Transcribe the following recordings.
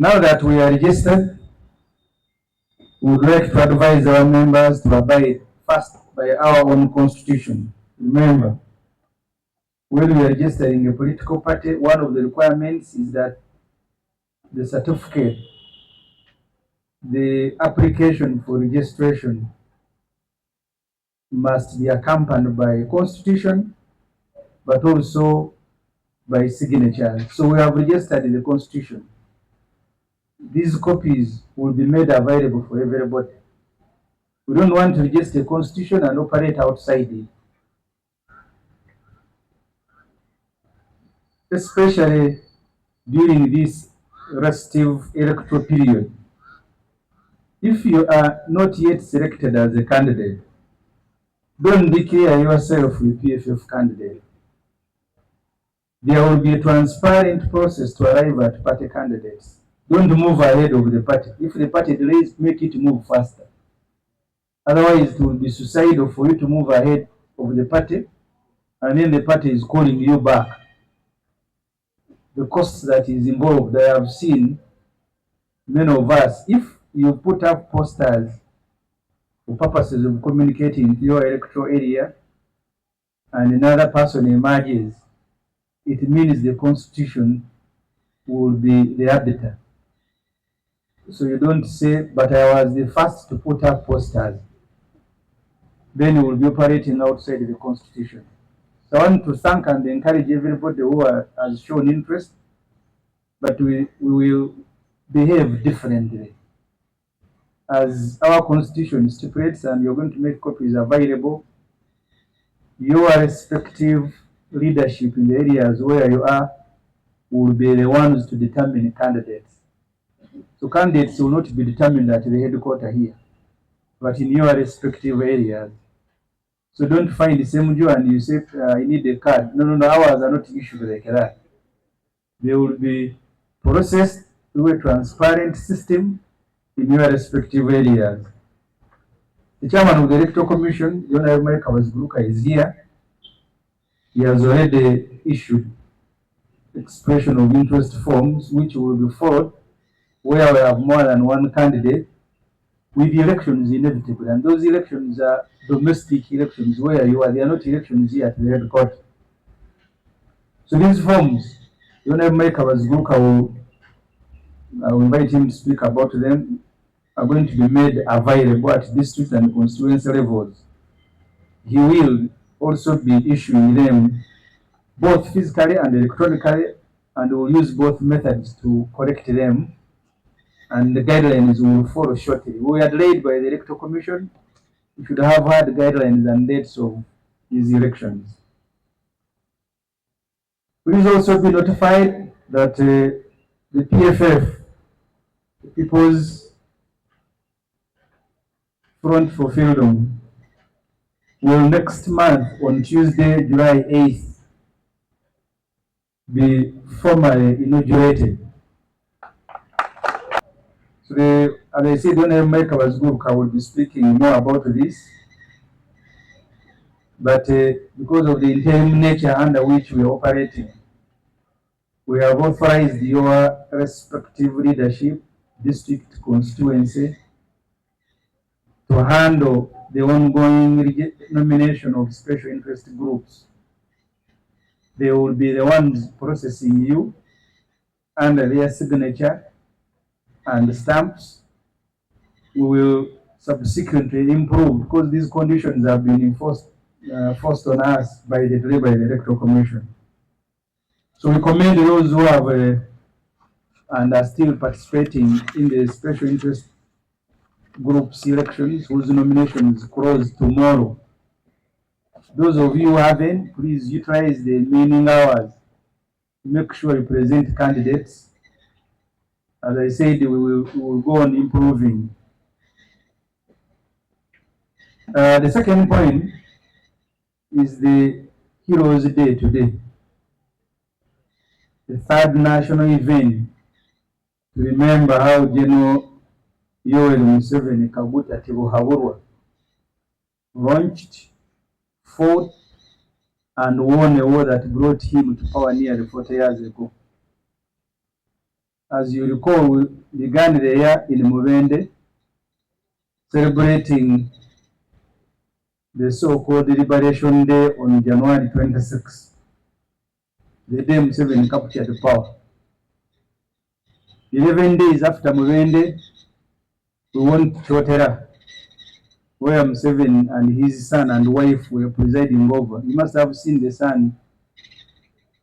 Now that we are registered, we would like to advise our members to abide first by our own constitution. Remember, when we are registering a political party, one of the requirements is that the certificate, the application for registration must be accompanied by a constitution, but also by signature. So we have registered in the constitution. These copies will be made available for everybody. We don't want to register a constitution and operate outside it, especially during this restive electoral period. If you are not yet selected as a candidate, don't declare yourself a PFF candidate. There will be a transparent process to arrive at party candidates. Don't move ahead of the party. If the party delays, make it move faster. Otherwise, it will be suicidal for you to move ahead of the party, and then the party is calling you back. The cost that is involved, I have seen many of us, if you put up posters for purposes of communicating to your electoral area and another person emerges, it means the constitution will be the arbiter. So you don't say, but I was the first to put up posters. Then you will be operating outside the constitution. So I want to thank and encourage everybody who has shown interest, but we will behave differently. As our constitution stipulates, and you're going to make copies available, your respective leadership in the areas where you are will be the ones to determine candidates. So candidates will not be determined at the headquarters here, but in your respective areas. So don't find the Ssemujju and you say, I need a card. No, ours are not issued like that. They will be processed through a transparent system in your respective areas. The chairman of the Electoral Commission, John Mike Kabaziguruka, is here. He has already issued expression of interest forms, which will be followed where we have more than one candidate, with elections inevitable. And those elections are domestic elections where you are. They are not elections here at the headquarters. So these forms, John Mike Kabaziguruka I will invite him to speak about them, are going to be made available at district and constituency levels. He will also be issuing them both physically and electronically, and will use both methods to correct them, and the guidelines will follow shortly. We are delayed by the Electoral Commission. We should have had guidelines and dates of these elections. Please also be notified that the PFF, the People's Front for Freedom, will next month on Tuesday, July 8th, be formally inaugurated. So as I said, when Mike Kabaziguruka will be speaking more about this, but because of the interim nature under which we are operating, we have authorized your respective leadership, district, constituency, to handle the ongoing nomination of special interest groups. They will be the ones processing you under their signature and stamps. We will subsequently improve, because these conditions have been forced on us by the Electoral Commission. So we commend those who have and are still participating in the special interest groups elections, whose nominations close tomorrow. Those of you who haven't, please utilize the remaining hours. Make sure you present candidates. As I said, we will go on improving. The second point is the Heroes Day today, the third national event to remember how Gen Muhoozi M7-torturing launched, fought, and won a war that brought him to power nearly 40 years ago. As you recall, we began the year in Mubende, celebrating the so-called Liberation Day on January 26, the day Museveni captured power. 11 days after Mubende, we went to Chotera, where Museveni and his son and wife were presiding over. You must have seen the son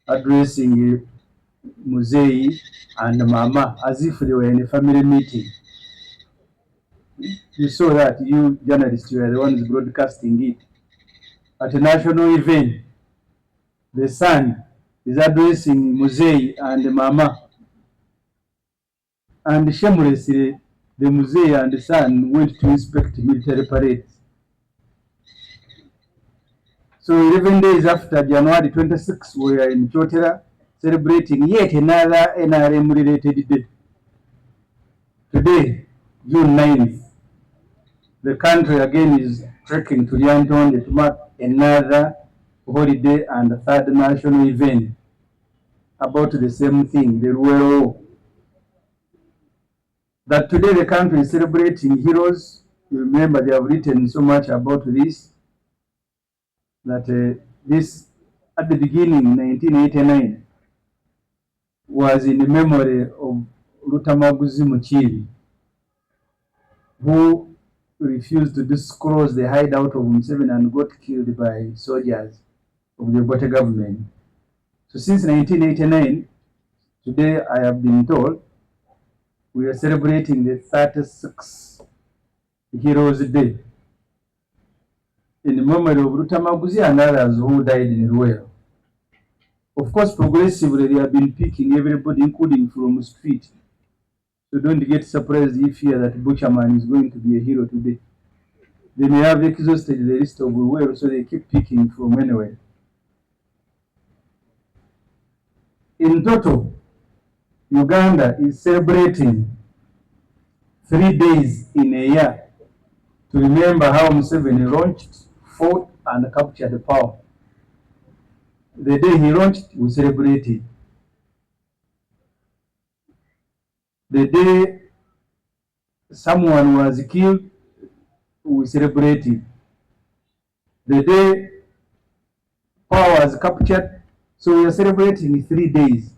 addressing Muzeyi and Mama as if they were in a family meeting. You saw that, you journalists were the ones broadcasting it. At a national event, the son is addressing Muzeyi and Mama. And shamelessly, the Muzeyi and the son went to inspect military parades. So 11 days after January 26, we are in Chotera celebrating yet another NRM-related day. Today, June 9th, the country again is trekking to Lyantonde to mark another holiday and a third national event about the same thing, the Ruero. That today the country is celebrating heroes. You remember they have written so much about this, that this at the beginning in 1989 was in the memory of Ssemujju Muchibi, who refused to disclose the hideout of Museveni and got killed by soldiers of the Obote government. So since 1989, today I have been told, we are celebrating the 36th Heroes Day in memory of Ssemujju and others who died in Ruero. Of course, progressively they have been picking everybody, including from the street. So don't get surprised if you hear that Butcherman is going to be a hero today. They may have exhausted the list of Ruero, so they keep picking from anywhere. In total, Uganda is celebrating 3 days in a year to remember how Museveni launched, fought, and captured power. The day he launched, we celebrated. The day someone was killed, we celebrated. The day power was captured, so we are celebrating 3 days.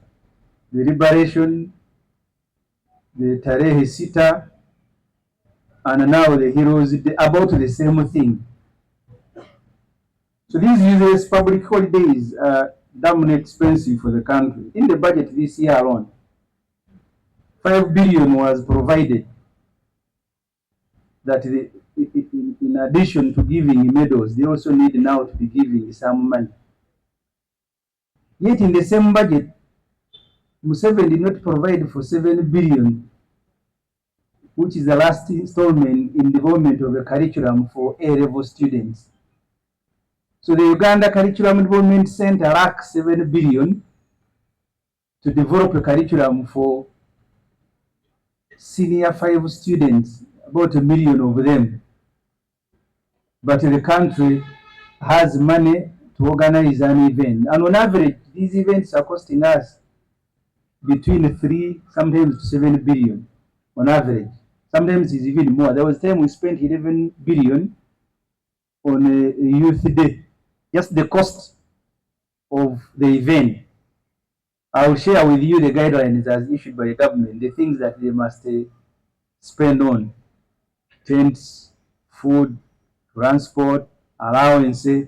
The liberation, the Tarehe Sita, and now the Heroes Day, about the same thing. So these useless public holidays are damn expensive for the country. In the budget this year alone, 5 billion was provided, that in addition to giving medals, they also need now to be giving some money. Yet in the same budget, Museveni did not provide for 7 billion, which is the last installment in development of a curriculum for A-level students. So the Uganda Curriculum Development Center lacks 7 billion to develop a curriculum for senior 5 students, about 1 million of them. But the country has money to organize an event. And on average, these events are costing us between 3, sometimes to 7 billion on average. Sometimes it's even more. There was a time we spent 11 billion on a youth day. Just the cost of the event. I will share with you the guidelines as issued by the government, the things that they must spend on: tents, food, transport, allowances.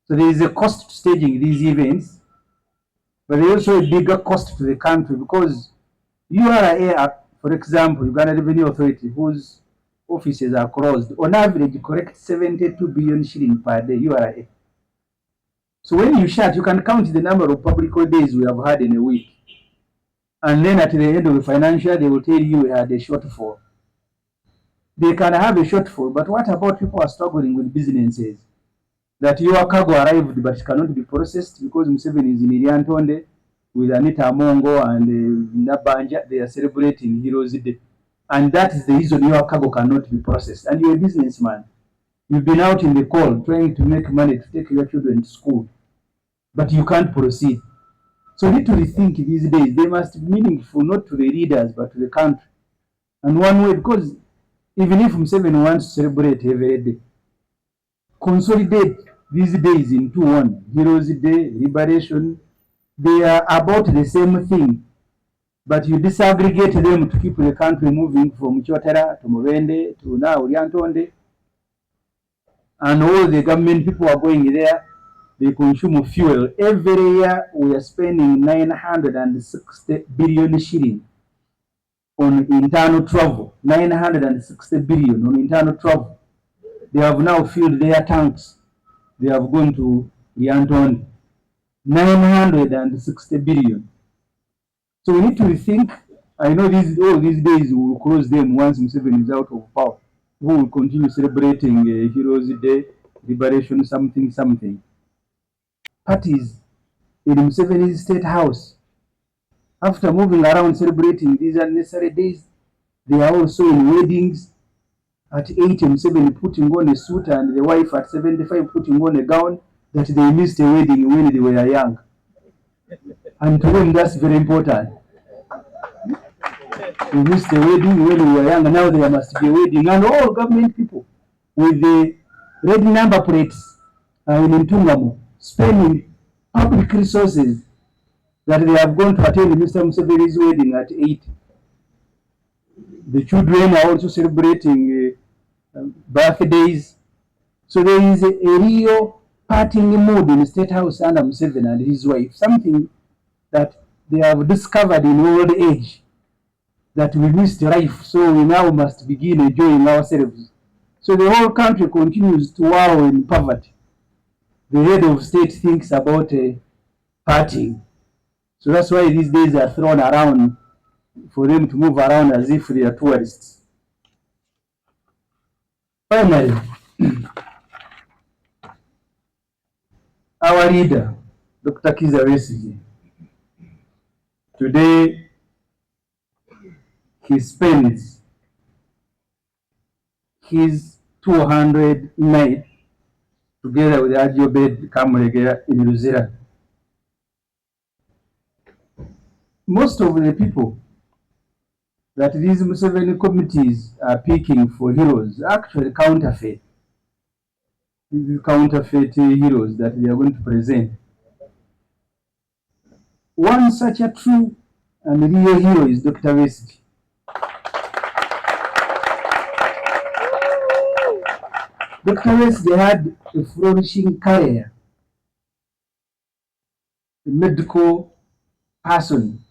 So there is a cost to staging these events, but there is also a bigger cost to the country because URA, for example, Uganda Revenue Authority, whose offices are closed, on average collect 72 billion shillings per day, URA. So when you shut, you can count the number of public holidays we have had in a week. And then at the end of the financial year, they will tell you we had a shortfall. They can have a shortfall, but what about people who are struggling with businesses? That your cargo arrived but cannot be processed because Museveni is in Lyantonde with Anita Amongo and Nabanja. They are celebrating Heroes Day. And that is the reason your cargo cannot be processed. And you're a businessman. You've been out in the cold trying to make money to take your children to school, but you can't proceed. So we need to rethink these days. They must be meaningful not to the leaders but to the country. And one way, because even if Museveni wants to celebrate every day, consolidate these days into one. Heroes Day, Liberation, they are about the same thing. But you disaggregate them to keep the country moving from Chotara to Mubende to now Lyantonde. And all the government people are going there. They consume fuel. Every year we are spending 960 billion shilling on internal travel. 960 billion on internal travel. They have now filled their tanks. They have gone to Lyantonde. 960 billion. So we need to rethink. I know all these days we will close them once Museveni is out of power. We will continue celebrating Heroes Day, Liberation, something, something. Parties in Museveni's state house, after moving around celebrating these unnecessary days, they are also in weddings. At 80, Museveni putting on a suit and the wife at 75 putting on a gown that they missed a wedding when they were young. And to them that's very important. We missed a wedding when we were young, and now there must be a wedding. And all government people with the red number plates in Ntungamo spending public resources that they have gone to attend Mr. Museveni's wedding at 8. The children are also celebrating birthdays. So there is a real partying mood in the State House under Museveni and his wife, something that they have discovered in old age, that we missed life, so we now must begin enjoying ourselves. So the whole country continues to wallow in poverty. The head of state thinks about partying. So that's why these days are thrown around for them to move around as if they are tourists. Finally, our leader, Dr. Kizza, today he spends his 200 night together with Ajobed Kamuregera in Luzira. Most of the people that these Museveni committees are picking for heroes actually counterfeit. These counterfeit heroes that they are going to present. One such a true and real hero is Dr. Besigye. Dr. Besigye had a flourishing career, a medical person,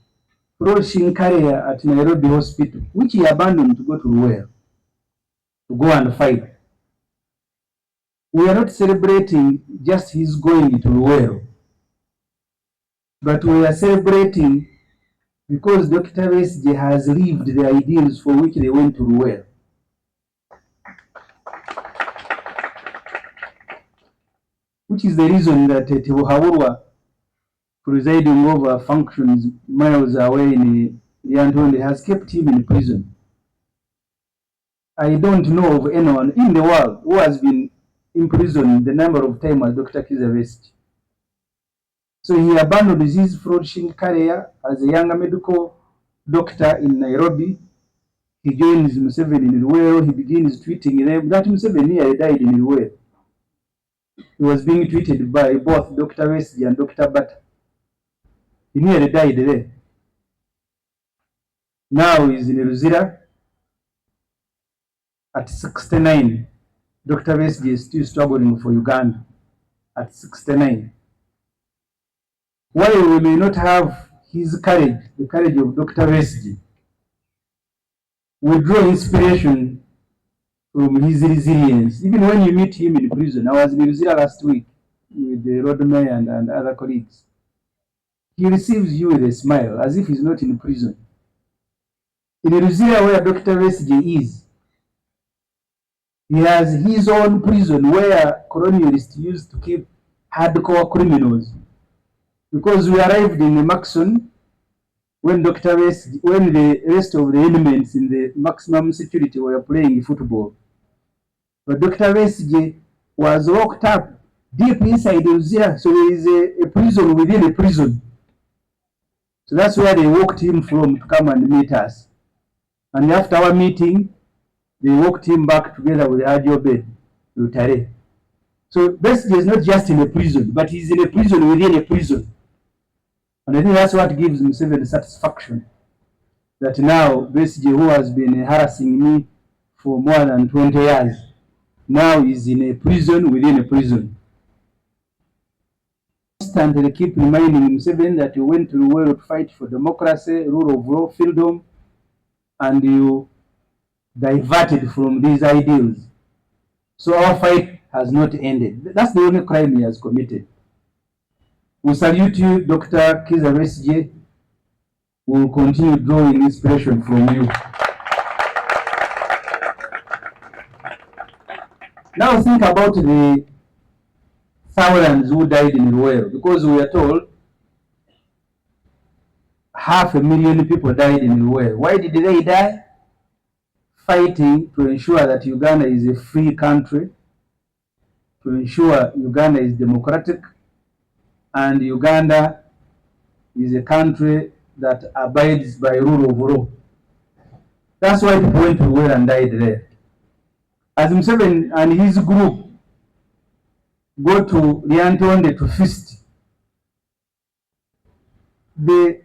flourishing career at Nairobi Hospital, which he abandoned to go to Ruwera, to go and fight. We are not celebrating just his going to Ruwera, but we are celebrating because Dr. Besigye has lived the ideals for which they went to Ruwera. Which is the reason that Tibuhaburwa, presiding over functions miles away in Lyantonde, has kept him in prison. I don't know of anyone in the world who has been imprisoned the number of times as Dr. Kizza Besigye. So he abandoned his flourishing career as a young medical doctor in Nairobi. He joins Museveni in Ruwera. He begins tweeting them that Museveni died in Ruwera. He was being treated by both Dr. Besigye and Dr. Bata. He nearly died there. Now he's in Luzira at 69. Dr. Besigye is still struggling for Uganda at 69. While we may not have his courage, the courage of Dr. Besigye, we draw inspiration from his resilience. Even when you meet him in prison, I was in Luzira last week with the road mayor and other colleagues. He receives you with a smile as if he's not in prison. In Luzira, where Dr. Besigye is, he has his own prison where colonialists used to keep hardcore criminals. Because we arrived in the Maxon when Dr. Besigye, when the rest of the elements in the maximum security were playing football. But Dr. Besigye was locked up deep inside Luzira, so there is a prison within a prison. So that's where they walked him from to come and meet us. And after our meeting, they walked him back together with Ajobe Utare. So Besigye is not just in a prison, but he's in a prison within a prison. And I think that's what gives Museveni satisfaction. That now Besigye, who has been harassing me for more than 20 years, now is in a prison within a prison. Constantly keep reminding Museveni that you went to the world to fight for democracy, rule of law, freedom, and you diverted from these ideals. So our fight has not ended. That's the only crime he has committed. We salute you, Dr. Kizza Besigye. We will continue drawing inspiration from you. Now think about the thousands who died in Ruwero, because we are told 500,000 people died in Ruwero. Why did they die? Fighting to ensure that Uganda is a free country, to ensure Uganda is democratic, and Uganda is a country that abides by rule of law. That's why people went to Ruwero and died there. As Museveni and his group go to Lyantonde to feast, the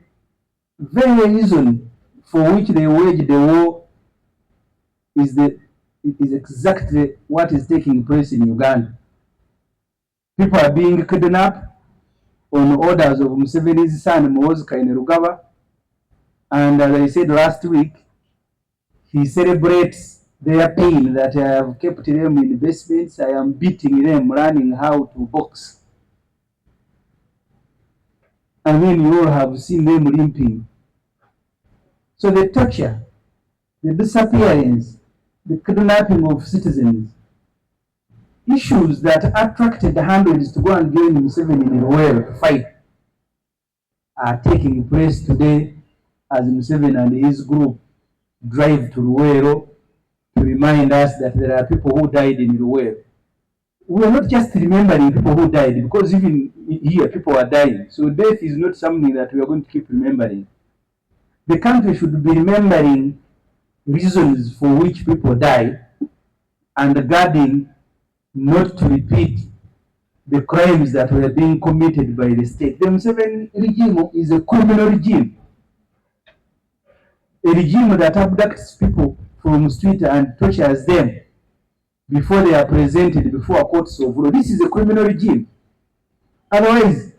very reason for which they waged the war is exactly what is taking place in Uganda. People are being kidnapped on orders of Museveni's son Muhoozi M7-torturing, and as I said last week, he celebrates their pain that I have kept them in basements, I am beating them, learning how to box. And then you all have seen them limping. So the torture, the disappearance, the kidnapping of citizens, issues that attracted the hundreds to go and join Museveni in Ruwero to fight, are taking place today as Museveni and his group drive to Ruwero to remind us that there are people who died in Ruwero. We are not just remembering people who died, because even here people are dying. So death is not something that we are going to keep remembering. The country should be remembering reasons for which people die and guarding not to repeat the crimes that were being committed by the state. The Museveni regime is a criminal regime, a regime that abducts people from the street and tortures them before they are presented before courts of law. This is a criminal regime. Otherwise,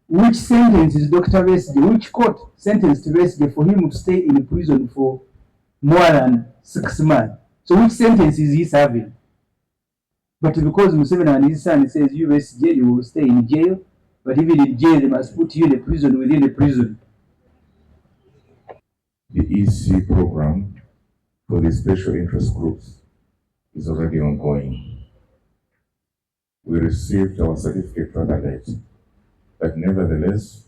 which sentence is Dr. Besigye, which court sentenced Besigye for him to stay in prison for more than 6 months? So which sentence is he serving? But because Museveni and his son says, you-Besigye, you will stay in jail, but even in jail, they must put you in a prison within a prison. The EC program for the special interest groups is already ongoing. We received our certificate rather late, but nevertheless,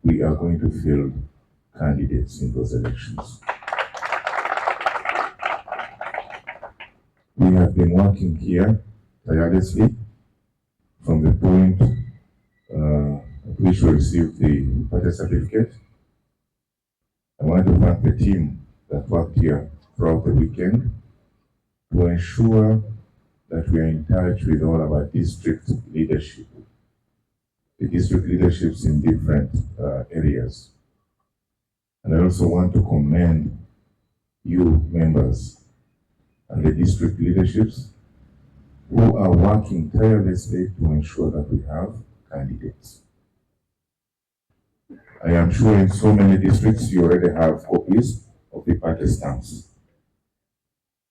we are going to field candidates in those elections. We have been working here tirelessly from the point at which we received the party certificate. I want to thank the team that worked here throughout the weekend to ensure that we are in touch with all of our district leadership, the district leaderships in different areas. And I also want to commend you members and the district leaderships who are working tirelessly to ensure that we have candidates. I am sure in so many districts you already have copies of the party stamps.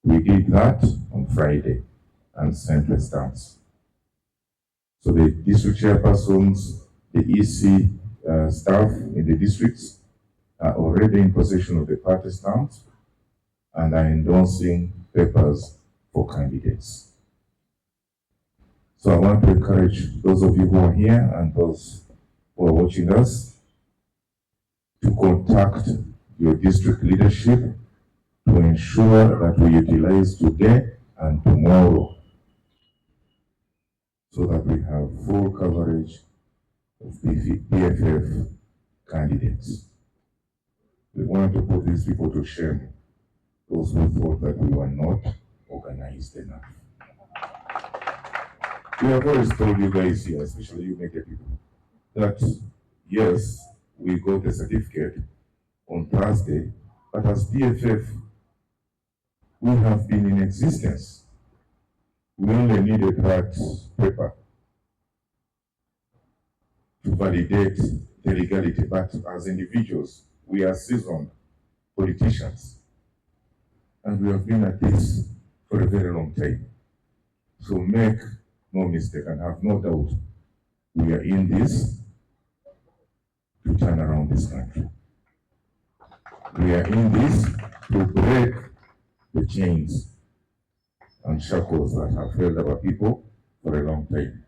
We did that on Friday and sent the stamps. So the district chairpersons, the EC staff in the districts are already in possession of the party stamps and are endorsing papers for candidates. So I want to encourage those of you who are here and those who are watching us to contact your district leadership to ensure that we utilize today and tomorrow so that we have full coverage of PFF candidates. We want to put these people to shame, those who thought that we were not organized enough. We have always told you guys here, especially you media people, that yes, we got a certificate on Thursday, but as DFF, we have been in existence. We only needed that paper to validate the legality, but as individuals, we are seasoned politicians, and we have been at this for a very long time. So make no mistake and have no doubt, we are in this to turn around this country. We are in this to break the chains and shackles that have held our people for a long time.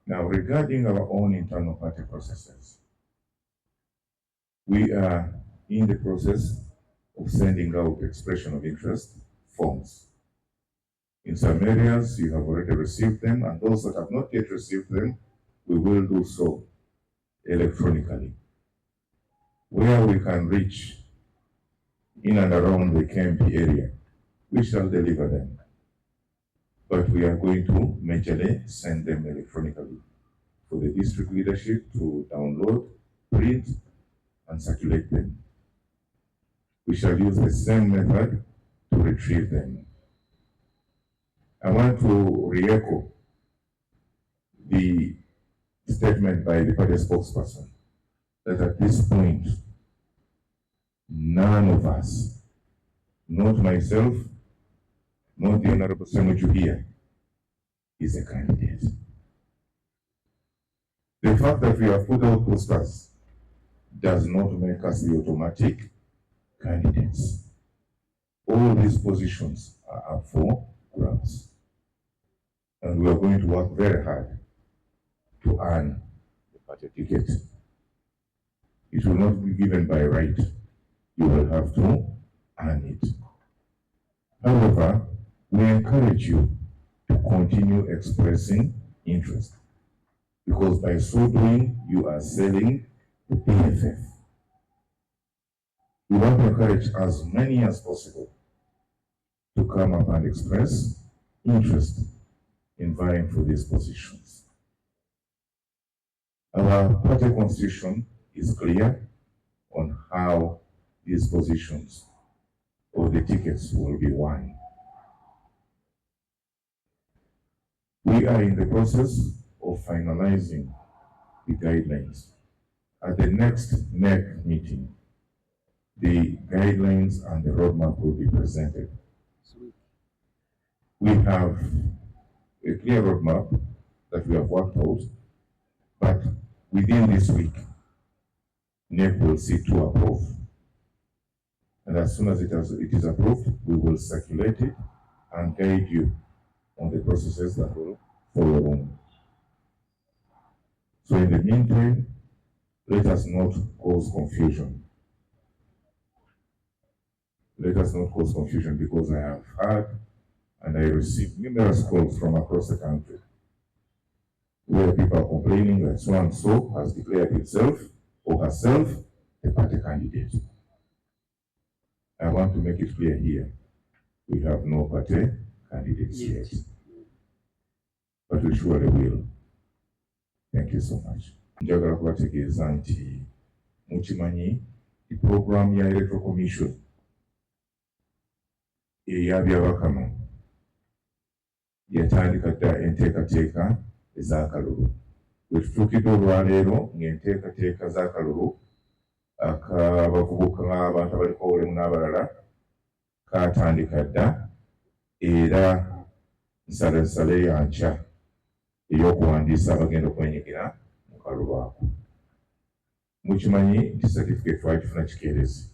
Now, regarding our own internal party processes, we are in the process of sending out expression of interest forms. In some areas, you have already received them, and those that have not yet received them, we will do so electronically. Where we can reach in and around the KMP area, we shall deliver them. But we are going to majorly send them electronically for the district leadership to download, print, and circulate them. We shall use the same method to retrieve them. I want to re-echo the statement by the party spokesperson that at this point, none of us, not myself, not the Honorable Ssemujju here, is a candidate. The fact that we have put out posters does not make us the automatic candidates. All these positions are up for grabs. And we are going to work very hard to earn the party ticket. It will not be given by right. You will have to earn it. However, we encourage you to continue expressing interest, because by so doing, you are selling the PFF. We want to encourage as many as possible to come up and express interest in vying for these positions. Our party constitution is clear on how these positions or the tickets will be won. We are in the process of finalizing the guidelines. At the next NEC meeting, the guidelines and the roadmap will be presented. We have a clear roadmap that we have worked out, but within this week, NEC will see to approve. And as soon as it is approved, we will circulate it and guide you on the processes that will follow on. So in the meantime, let us not cause confusion. Let us not cause confusion, because I have heard and I received numerous calls from across the country where people are complaining that so and so has declared himself or herself a party candidate. I want to make it clear here, we have no party candidates yet, but we surely will. Thank you so much. Njagala kubategeeza nti mukimanyi the program ya electoral commission eyabyabakama yatandika dda enteekateeka ez'akalulu. Bwe tutuukidde olwaleero ng'enteekateeka z'akalulu ak'abavubuka abantu abaliko obulemu n'abalala kaatandika dda, era nsalansala ya nkya ey'okuwandiisa abagenda okwenyigira mu kalulu ako. Mukimanyi nti certificate twagifuna kikeerezi,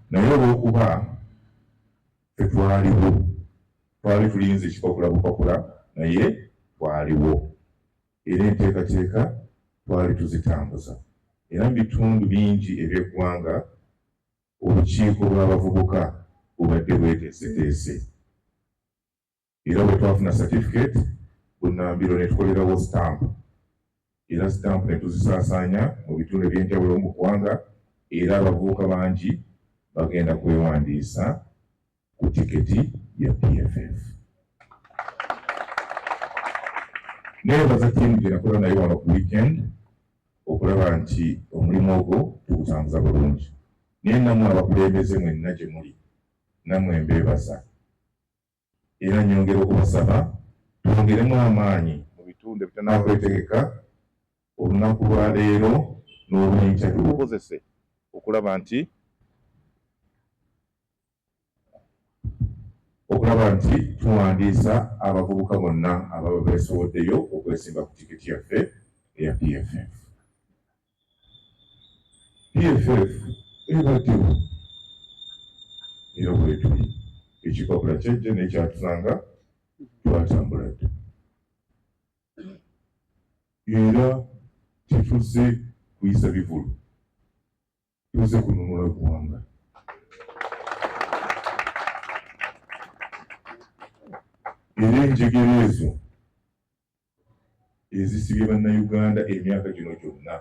naye olw'okuba ffe twaliwo, twali tulinze ekipapula bupapula, naye twaliwo, era enteekateeka twali tuzitambuza. Era mu bitundu bingi eby'eggwanga obukiiko bw'abavubuka bubadde bweteeseteese, era bwe twafuna certificate Bunnambiro ne tukolerawo stamp. Era stamp ne tuzisaasaanya mu bitundu eby'enjawulo mu ggwanga, era abavubuka bangi bagenda kwewandiisa ku tiketi ya PFF. Neebaza ttiimu gye nakola naye wano ku weekend okulaba nti omulimu ogwo tugutambuza bulungi. Naye nammwe abakulembeze mwenna gye muli, nammwe mbeebaza. Era nnyongera okubasaba twongeremu amaanyi mu bitundu ebitannakwetegeka olunaku lwa leero n'olw'enkya tubukozese okulaba nti tuwandiisa abavubuka bonna ababa beesoboddeyo okwesimba ku tiketi yaffe eya PFF. PFF ebaddewo era bwetuli ekipapula kyajja n'ekyatusanga twatambula dda. Era tetuze kuyisa bivulu, tuze kununula ggwanga. Era enjegere ezo ezisibye bannayuganda emyaka gino gyonna,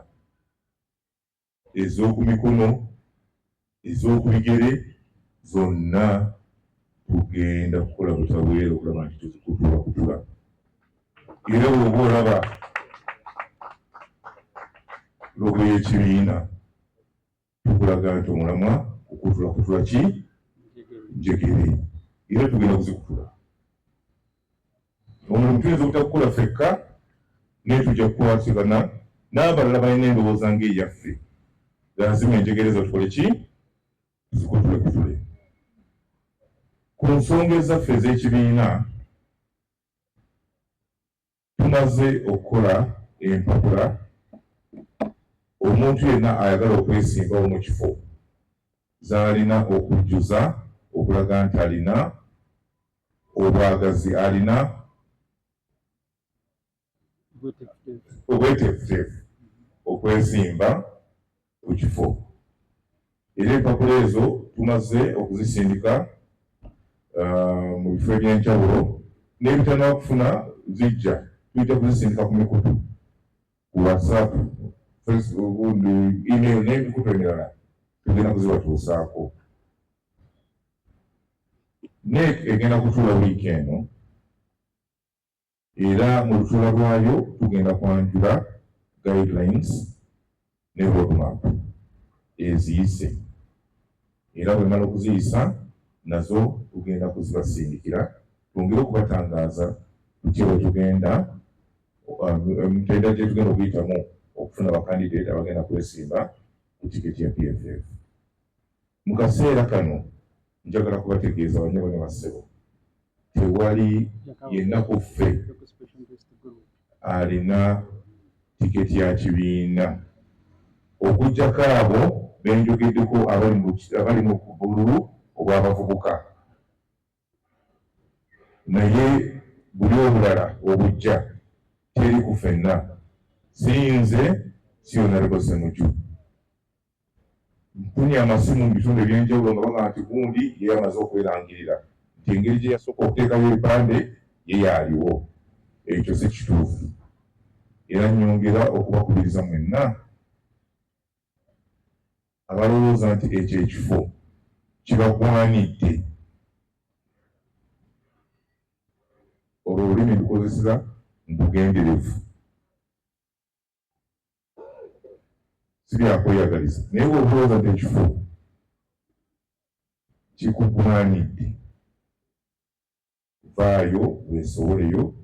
ez'oku mikono, ez'oku bigere, zonna tugenda kukola butaweera okulaba nti tuzikutula. Era bw'oba olaba logo y'ekibiina tukulaga nti omulamwa kukutula ki? Njegere. Era tugenda kuzikutula. Omulimu tuyinza obutakukola ffekka, naye tujja kukwatagana n'abalala balina endowooza ng'eyaffe. Lazima enjegere ezo tukole ki? Tuzikutule. Ku nsonga ezaffe ez'ekibiina tumaze okukola empapula. Omuntu yenna ayagala okwesimbawo mu kifo z'alina okujjuza okulaga nti alina obwagazi, alina obweteefuteefu okwesimba ku kifo. Era empapula ezo tumaze okuzisindika mu bifo eby'enjawulo, n'ebitannakufuna zijja tujja kuzisindika ku mikutu, ku WhatsApp, Facebook, email n'emikutu emirala tugenda kuzibatuusaako. NEC egenda kutuula wiiki eno, era mu lutuula lwayo tugenda kwanjula guidelines ne roadmap eziyise. Era bwe mala okuziyisa nazo tugenda kuzibasindikira, twongere okubatangaaza kye tugenda emutenda gye tugenda okuyitamu okufuna bakandidate abagenda kwesimba ku tiketi ya PFF. Mu kaseera kano njagala kubategeeza banyabo ne bassebo, tewali yenna ku ffe alina tiketi ya kibiina okuggyako abo benjogeddeko abali mu bululu obw'abavubuka. Naye buli obulala obujja teri ku ffenna. Si nze, si Honorable Ssemujju. Mpunye amasimu mu bitundu eby'enjawulo nga bagamba nti gundi ye amaze okwerangirira nti engeri gye yasooka okuteekayo ebipande ye yaaliwo. Ekyo si kituufu. Era nnyongera okubakubiriza mwenna abalowooza nti ekyo ekifo kibagwanidde, olwo olulimi lukozesera mbugenderevu, si byakweyagaliza. Naye bw'olowooza nti ekifo kikugwanidde, vaayo weesowoleyo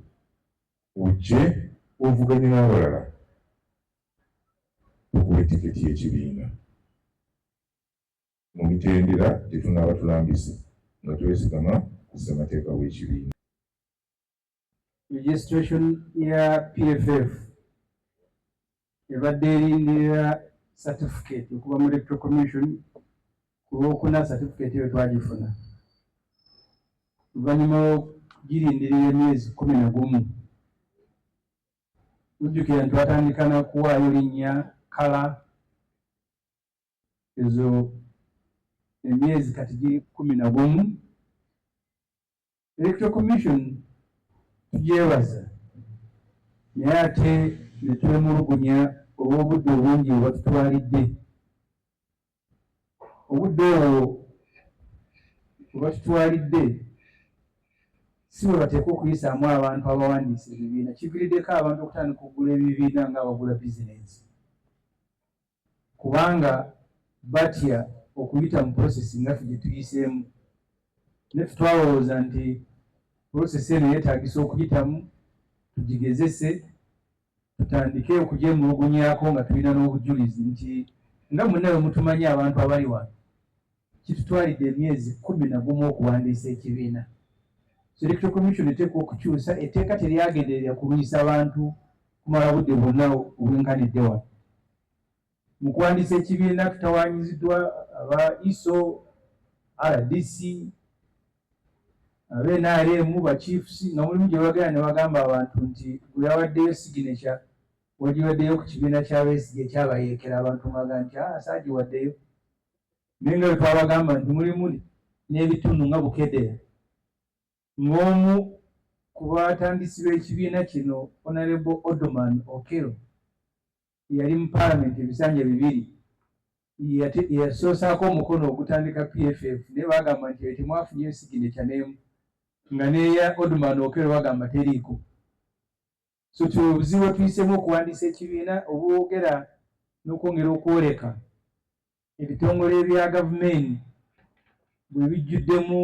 ojje ovuganye n'abalala tukuba tiketi y'ekibiina. Mu mitendera tetunaaba tulambise nga twesigama ku ssemateeka w'ekibiina. Registration ya PFF ebadde erindirira certificate okuva mu Electoral Commission ku Lwokuna. Certificate eyo twagifuna oluvannyuma lw'ogirindirira emyezi 11. Tujjukira nti twatandika n'okuwaayo linnya, kala, ezo emyezi kati giri 11. Electoral Commission tugyebaza naye ate ne twemulugunya olw'obudde obungi bwe batutwalidde. Obudde obwo bwe batutwalidde si bwe bateekwa okuyisaamu abantu abawandiisa ebibiina, kiviiriddeko abantu okutandika okugula ebibiina ng'abagula bizinensi, kubanga batya okuyita mu prosesi nga ffe gye tuyiseemu. Naffe twalowooza nti prosesi eno yeetaagisa okuyitamu, tugigezese, tutandike okugyemulugunyaako nga tulina n'obujulizi nti nga mwenna bwe mutumanyi abantu abali wano, kitutwalidde emyezi 11 okuwandiisa ekibiina. So Electoral Commission eteekwa okukyusa, etteeka teryagenderera kulwisa abantu kumala budde bwonna obwenkanidde wano. Mu kuwandiisa ekibiina tutawaanyiziddwa aba ISO, RDC, aba NRM, ba chiefs, nga mulimu gye bagenda ne bagamba abantu nti gwe yawaddeyo signature wagiwaddeyo ku kibiina kya Besigye ekyabayeekera abantu ngaga nti saagiwaddeyo. Naye nga bwe twabagamba nti mulimu n'ebitundu nga Bukedera. Ng'omu ku batandisi b'ekibiina kino Honorable Odoman Okero yali mu Parliament ebisanja 2, yasoosaako omukono ogutandika PFF, naye bagamba nti temwafunyeyo signature n'emu, nga neya Odoman Okero bagamba teriiko. So obuzibu bwe okuwandiisa ekibiina obwogera n'okwongera okwoleka ebitongole ebya gavumenti bwe bijjuddemu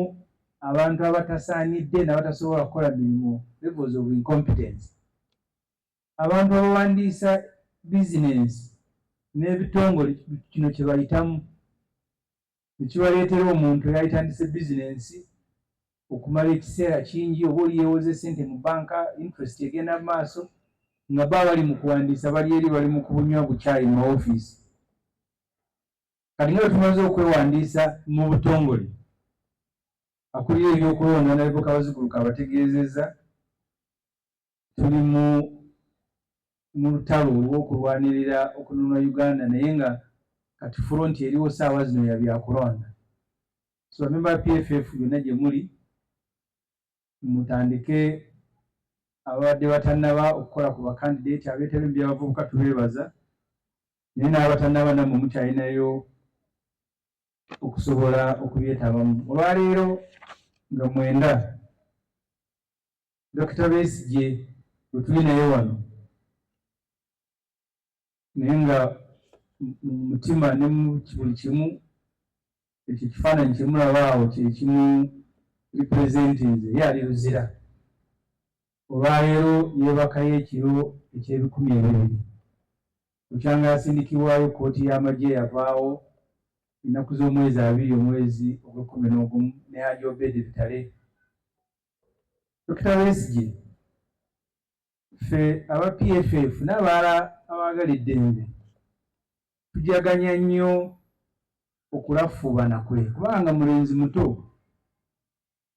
abantu abatasaanidde n'abatasobola kukola mirimu, levels of incompetence. Abantu abawandiisa bizinensi n'ebitongole kino kye bayitamu, nekibaleetera omuntu eyayitandise bizinensi okumala ekiseera kingi, oba oli yeewoze sente mu banka, interest egenda mu maaso, nga bali mu kuwandiisa bali eri bali mu kubunywa bukyayi mu ofiisi. Kati nga tumaze okwewandiisa mu butongole, akulira ebyokulonda Honorable Kabaziguluka abategeezezza, tuli mu lutalo olw'okulwanirira okununula Uganda, naye nga kati front eriwo saawa zino ya byakulonda. So bamemba PFF byonna gye muli, mutandike abadde batannaba okukola ku bakandidate abeetebe by'abavubuka tubeebaza, naye n'abatannaba nammwe mukyalinayo okusobola okubyetabamu. Olwaleero nga 9 Dr. Besigye bwe tuli naye wano, naye nga mu mutima ne mu buli kimu ekyo kifaananyi kyemulaba awo kye kimu representinze ye ali luzira. Olwaleero yeebakayo ekiro eky'200 bukyanga yasindikibwayo kkooti y'amagye yavaawo ennaku z'omwezi 2 omwezi ogw'11 ne Hajji Obed Bitale. Dr. Besigye, ffe aba PFF n'abalala abaagala eddembe tujaganya nnyo okulafuubana kwe, kubanga mulenzi muto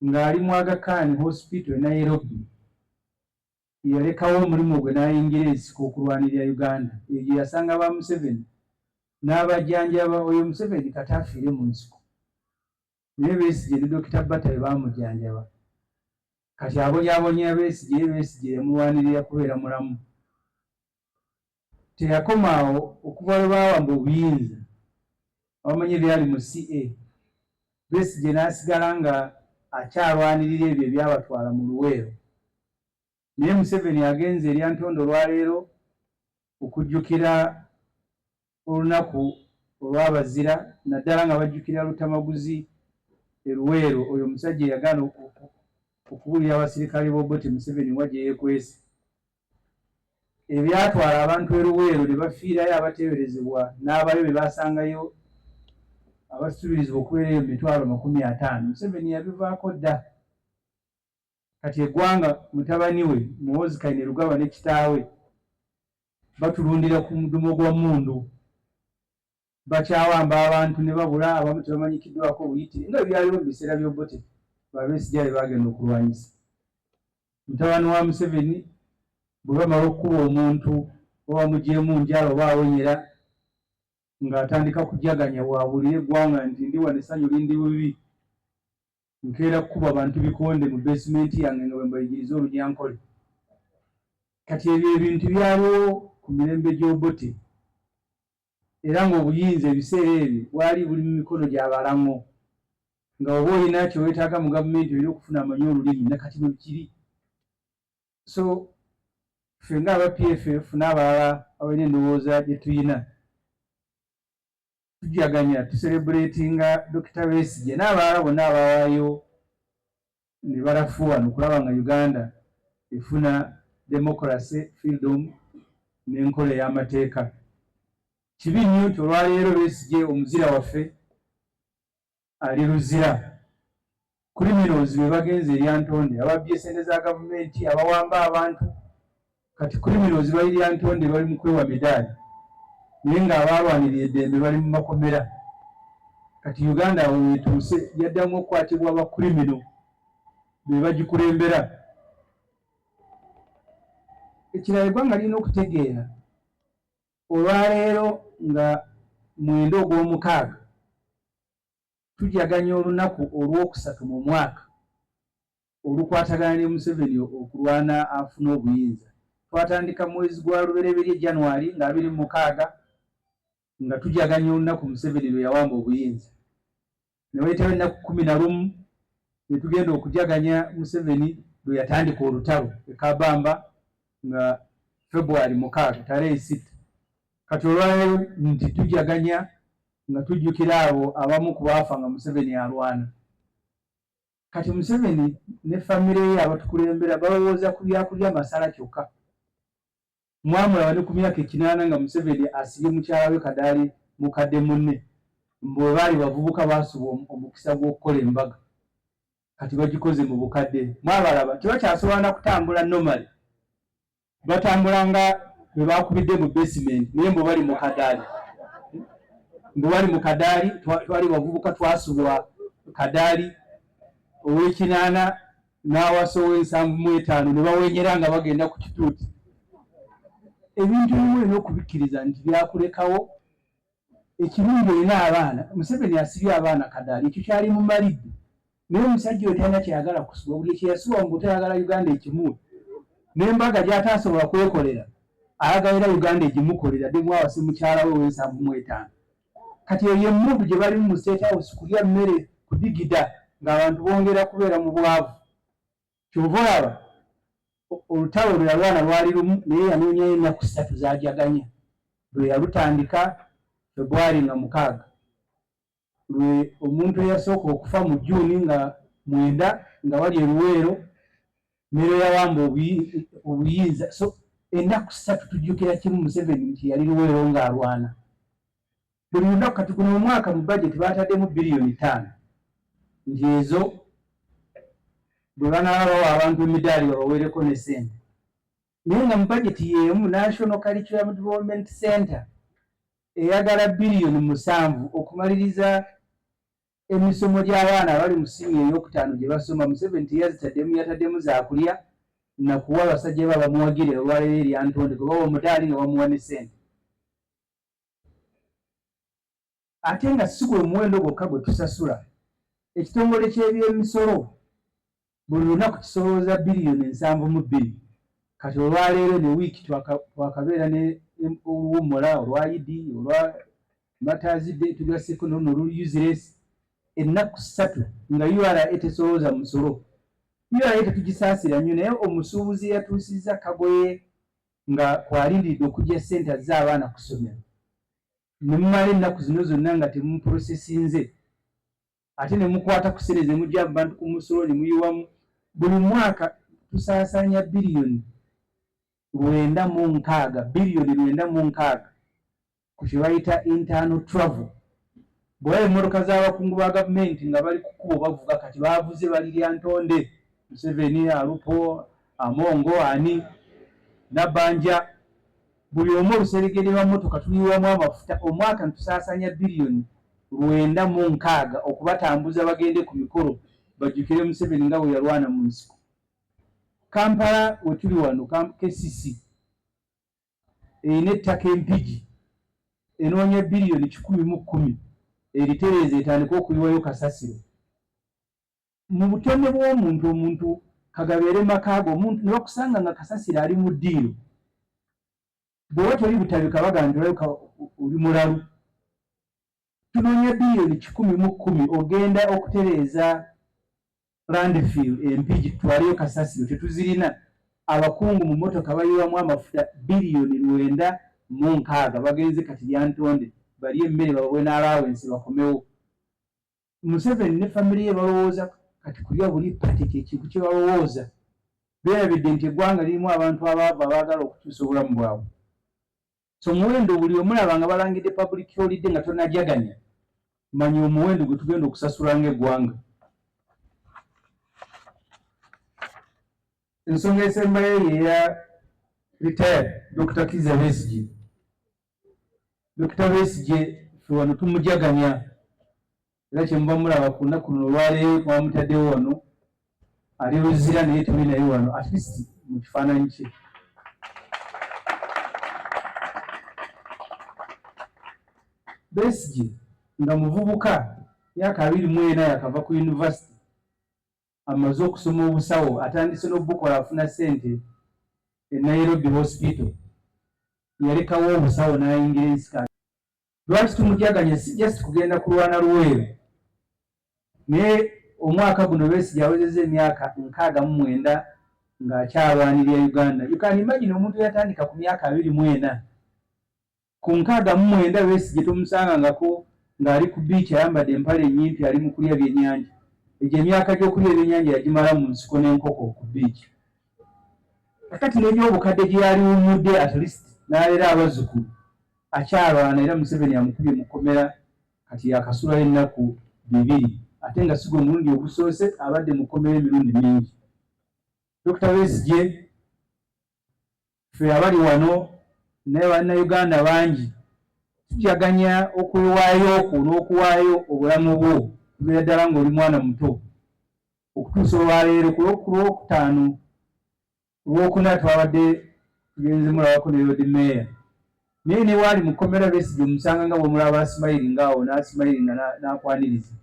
ng'ali mu Aga Khan Hospital e Nairobi yalekawo omulimu gwe n'ayingira ensiko okulwanirira Uganda. Egyo yasanga ba Museveni n'abajjanjaba, oyo Museveni kati afiire mu nsiko, naye Besigye ne Dr. Bata be baamujjanjaba. Kati abonyabonya Besigye yamulwanirira kubeera mulamu. Teyakoma awo, okuva lwe baawamba obuyinza abamanyi byali mu CA, Besigye n'asigala nga akyalwanirira ebyo ebyabatwala mu Luweero. Naye Museveni agenze erya Ntondo olwaleero okujjukira olunaku olw'abazira, naddala nga bajjukira Lutamaguzi e Luweero, oyo omusajja eyagaana okubuulira abasirikale b'Obote Museveni wa gye yeekwese. Ebyatwala abantu e Luweero ne bafiirayo abateeberezebwa n'abayo be baasangayo abasuubirizibwa okubeera eyo 50,000. Museveni yabivaako dda. Kati eggwanga mutabani we Muhoozi Kainerugaba ne kitaawe batulundira ku mudumo gwa mmundu, bakyawamba abantu ne babula, abamu tebamanyikiddwako obuyitire nga byaliwo mu biseera by'Obote Besigye bagenda okulwanyisa. Mutabani wa Museveni bwe bamala okukuba omuntu oba bamugyemu njala oba awonyera ng'atandika kujaganya bwabulira eggwanga nti ndi wano essanyu lindi bubi, nkeera kukuba abantu bikonde mu basementi yange nga bwe mbayigiriza olunyankole. kati ebyo ebintu byaliwo ku mirembe gy'Obote era ng'obuyinza ebiseera ebyo bwali buli mu mikono gy'abalaŋŋo nga oba olina kyeweetaaga mu gavumenti olina okufuna amanyi olulimi nakati bwe kiri. So ffe ng'aba PFF n'abalala abalina endowooza gye tuyina tujjaganya tuserebuleetinga Dr. Besigye n'abalala bonna abawaayo ne balafu wano okulaba nga Uganda efuna democracy, freedom n'enkola ey'amateeka. Kibi nnyo nti olwaleero Besigye omuzira waffe ali luzira. Criminals be bagenze eri Antonde, ababbye ssente za gavumenti, abawamba abantu. Kati criminals bali eri Antonde bali mu kwewa medaali naye ng'abalwanirira eddembe bali mu makomera. Kati Uganda weetuuse yaddamu okukwatibwa aba criminal be bagikulembera. Ekirala eggwanga lirina okutegeera olwaleero nga 9 Ogw'omukaaga tujjaganya olunaku olwokusatu mu mwaka olukwatagana ne Museveni okulwana afuna obuyinza. Twatandika mwezi gwa lubereberye January nga 26 nga tujjaganya olunaku Museveni lwe yawamba obuyinza. Ne wayitawo ennaku 11 ne tugenda okujjaganya Museveni lwe yatandika olutalo e Kabamba nga February 6 tarehe 6. Kati olwaleero nti tujjaganya nga tujjukira abo abamu ku baafa nga Museveni alwana. Kati Museveni ne famire ye abatukulembera balowooza ku byakulya masala kyokka. Mwamulaba ne ku myaka 8 nga Museveni asibye mukyala we Kadaali mukadde munne bwe baali bavubuka baasuba omukisa gw'okukola embaga. Kati bagikoze mu bukadde. Mwabalaba tebakyasobola na kutambula normally. Batambula nga bwe bakubidde mu basement naye mbo bali mu Kadaali. Mbo bali mu Kadaali twali bavubuka twasubwa Kadaali ow'ekinana n'awasa ow'ensanvu ne bawenyera nga bagenda ku kituuti. Ebintu ebimu olina okubikkiriza nti byakulekawo. Ekirungi olina abaana. Museveni asibye abaana Kadaali, ekyo kyali mu malidde. Naye omusajja oyo talina kyayagala kusuba, buli kyeyasuba mu butayagala Uganda ekimu. N'embaga gy'ataasobola kwekolera ayagalira Uganda egimukolera ddemu awase mukyala we ow'ensanvu. Kati eyo emmundu gye bali mu State House kulya mmere kudigida ng'abantu bongera kubeera mu bwavu. Kyova olaba olutalo lwe yalwana lwali lumu naye yanoonyayo ennaku 3 z'ajjaganya. Lwe yalutandika February nga 6. Lwe omuntu eyasooka okufa mu June nga 9 nga wali eruweero ne yawamba obuyinza. So ennaku 3 tujjukira kimu Museveni nti yali luweero ng'alwana. Buli lunaku kati guno omwaka mu budget baataddemu biliyoni 5 nti ezo bwe banaaba bawa abantu emidaali babaweereko ne ssente. Naye nga mu budget y'emu National Curriculum Development Center eyagala biliyoni 7 okumaliriza emisomo gy'abaana abali mu siniya ey'okutaano gye basoma. Museveni teyazitaddemu, yataddemu zaakulya na kuwa abasajja be bamuwagire olwaleero eri Antonde gwe bawa omudaali nga bamuwa ne ssente. Ate nga si gwe muwendo gwokka gwe tusasula. Ekitongole ky'ebyemisolo buli lunaku kisolooza biliyoni 72. Kati olwaleero ne wiiki twakabeera ne oluwummula olwa Idi olwa Matazidde tugaseko nono useless. Ennaku 3 nga URA tesolooza musolo. URA tetugisaasira nnyo naye omusuubuzi yatuusizza kagoye nga kwalindiridde okujja ssente z'abaana ku ssomero. Ne mumala ennaku zino zonna nga temumuprosesinze. Ate ne mukwata ku ssente ze mujja abantu ku musolo ne muyiwamu. Buli mwaka tusaasaanya biliyoni 906 ku kye bayita internal travel. Bw'olaba emmotoka z'abakungu ba gavumenti nga bali ku kkubo bavuga kati baavuze bali Antonde, Museveni, Alupo, Amongo, ani Nabanja. Buli omu oluseregere lwa mmotoka tuyiwamu amafuta. Omwaka ntusaasaanya biliyoni 906 okubatambuza bagende ku mikolo bajjukire Museveni nga bwe yalwana mu nsiko. Kampala we tuli wano KCC erina ettaka empigi enoonya biliyoni 110 eritereeza etandika okuyiwayo kasasiro. Mu butonde bw'omuntu kagabeere makaago omuntu ne bakusanga nga kasasira ali mu ddiiro bw'oba toli butabika baga nti olabika oli mulalu tunoonya biliyoni 110 ogenda okutereeza landfill empigi tutwaleyo kasasiro tetuzirina abakungu mu motoka bayiwamu amafuta biliyoni 960 bagenze kati lyantonde bali emmere babwe n'alaawensi bakomewo Museveni ne famire ye balowooza kati kulya buli pati ky'ekintu kye balowooza beerabidde nti eggwanga lirimu abantu abaava abaagala okukyusa obulamu bwabwe so omuwendo buli omulaba nga balangidde public holiday nga tonajaganya manya omuwendo gwe tugenda okusasula ng'eggwanga ensonga esembayo yeya retired Dr. Kizza Besigye. Dr. Besigye ffe wano tumujaganya era kyemuba mulaba ku lunaku luno olwaleero twamutaddewo wano ali luzira naye tuli naye wano at least mu kifaananyi kye Besigye nga muvubuka myaka 24 yakava ku university amaze okusoma obusawo atandise n'obukola afuna ssente e Nairobi hospital yalekawo obusawo n'ayingira ensika lwaki tumujaganya si just kugenda kulwana luweero naye omwaka guno Besigye awezezza emyaka 69 ng'akyalwanirira Uganda. You can imagine omuntu yatandika ku myaka 24 ku 69 Besigye tomusangangako ng'ali ku beach ayambadde empale ennyimpi ali mu kulya byennyanja egyo emyaka gy'okulya ebyennyanja yagimala mu nsiko n'enkoko ku beach kakati n'ebyobukadde gye yali wumudde at least n'alera abazzukulu akyalwana era Museveni amukubye mu kkomera kati yakasulayo ennaku 2 ate nga sigwe omulundi ogusoose abadde mu kkomera emirundi mingi. Dr. Besigye ffe abali wano naye bannayuganda bangi tujaganya okwewaayo okwo n'okuwaayo obulamu bwo kubeera ddala ng'oli mwana muto okutuusa olwaleero ku Lwokutaano ku Lwokuna twabadde tugenze mulabako ne Lord Mayor naye ne waali mu kkomera Besigye omusanga nga bw'omulaba asimayiringa awo n'asimayiringa n'akwaniriza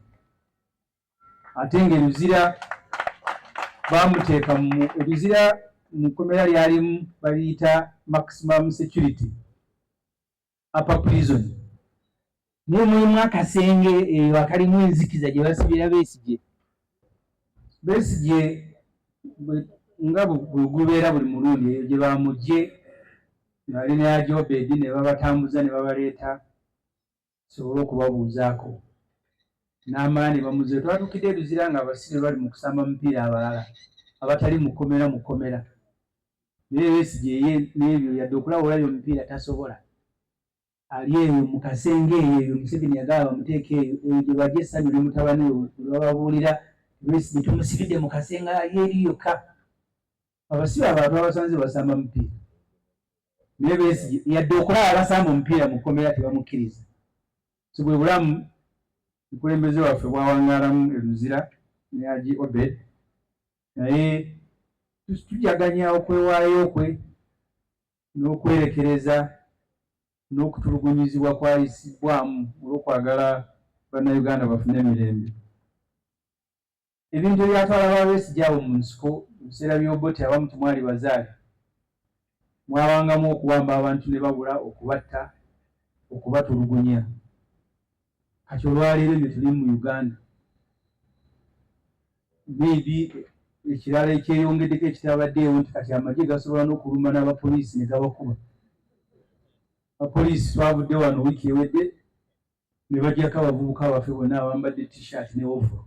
ate ng'ebizira baamuteeka mu ebizira mu kkomera lyalimu baliyita maximum security upper prison naye mulimu akasenge eyo akalimu enzikiza gye basibira Besigye. Besigye nga bwe gubeera buli mulundi eyo gye bamugye ng'ali ne Ajobedi ne babatambuza ne babaleeta sobole okubabuuzaako n'amaani bamuze twatuukidde ebizira nga abasibe bali mu kusamba mupiira abalala abatali mu kkomera naye Besigye ye n'ebyo yadde okulaba olabye omupiira tasobola ali eyo mu kasenge eyo Museveni yagala bamuteeka eyo gye bajja essanyu ne mutabani we bababuulira Besigye tumusibidde mu kasenge eri yokka abasibe abantu abasanze basamba mupiira naye Besigye yadde okulaba basamba omupiira mu kkomera tebamukkiriza so bwe bulamu omukulembeze waffe bwawangaalamu eruzira ne Haji Obed naye tujaganya okwewaayo kwe n'okwerekereza n'okutulugunyizibwa kwayisibwamu olw'okwagala bannayuganda bafune emirembe. Ebintu ebyatwala ba Besigye abo mu nsiko mu biseera by'Obote abamu temwali bazaale mwabangamu okuwamba abantu ne babula okubatta okubatulugunya kati olwaleero ebyo tuli mu Uganda maybe ekirala ekyeyongeddeko ekitabaddeewo nti kati amagye gasobola n'okuluma n'abapoliisi ne gabakuba abapoliisi twavudde wano wiiki ewedde ne bajjako abavubuka baffe bonna abambadde t-shirt ne ovulo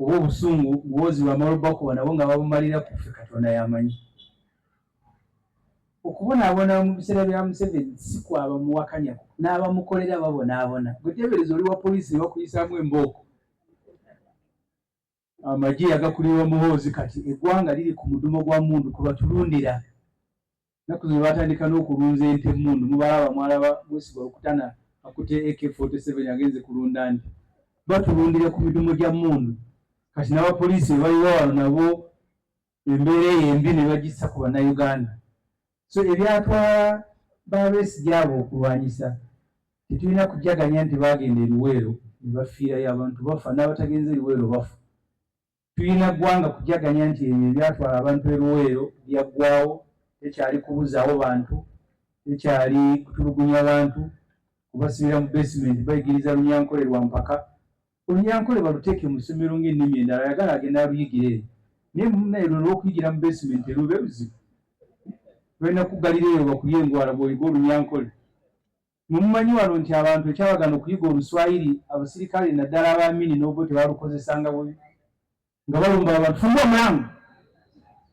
oba obusungu muwoozi bwamala bakuba nabo nga babumalira ku ffe Katonda yamanyi okubonaabona mu biseera bya Museveni si kwaba muwakanyako n'abamukolera babonaabona gwe teebereza oli wa poliisi ne bakuyisaamu embooko amagye yagakulirwa Muhoozi kati eggwanga liri ku mudumo gwa mmundu kwe batulundira naku zino batandika n'okulunza ente emmundu mubalaba mwalaba Besigye Olukutana akutte AK-47 agenze kulunda nti batulundira ku midumo gya mmundu kati n'abapoliisi baliwo wano nabo embeera eyo embi ne bagissa ku bannayuganda so ebyatwala ba Besigye abo okulwanyisa tetulina kujaganya nti bagenda eruweero ne bafiirayo abantu bafa n'abatagenze eruweero bafa tulina ggwanga kujaganya nti ebyo ebyatwala abantu eruweero byaggwawo, tekyali kubuzaawo bantu, tekyali kutulugunya bantu, kubasibira mu basement bayigiriza Lunyankole lwa mpaka. Olunyankole baluteeke mu ssomero ng'ennimi endala, ayagala agenda aluyigire. Naye munaero olw'okuyigira mu basement erube buzibu. Balina kugalira eyo bakuyengwala bw'oyiga Olunyankole. Mumumanyi wano nti abantu ekyabagana okuyiga Oluswayiri, abasirikale naddala abaamini n'obwo tebalukozesanga bubi. Nga balumba abantu fumba omulango.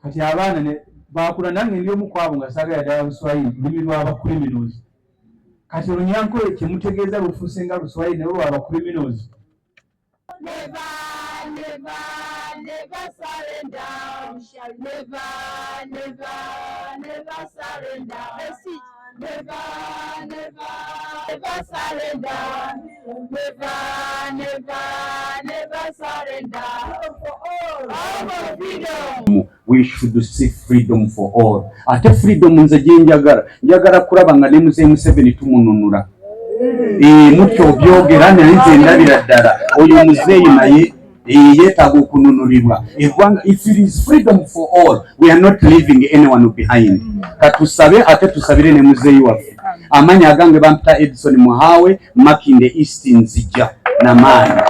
Kati abaana baakula, nange ndi omu ku abo nga saagala ddala Luswayiri, lulimi lw'abacriminals. Kati Olunyankole kyemutegeeza lufuuse nga Luswayiri naye lw'abacriminals. Never, never, never surrender. We shall never, never, never surrender. Message. Never, never, never surrender. Never, never, never surrender. All for freedom. We should seek freedom for all. Ate freedom nze gyenjagala, njagala kulaba nga ne Muzeeyi Museveni tumununula. Mutyo byogera naye nze ndabira ddala oyo Muzeeyi naye yeetaaga okununulibwa. If it is freedom for all, we are not leaving anyone behind. Katusabe ate tusabire ne Muzeeyi waffe. Amanya agange bampita Edison Muhaawe, Makinde East Nzija n'amaanyi.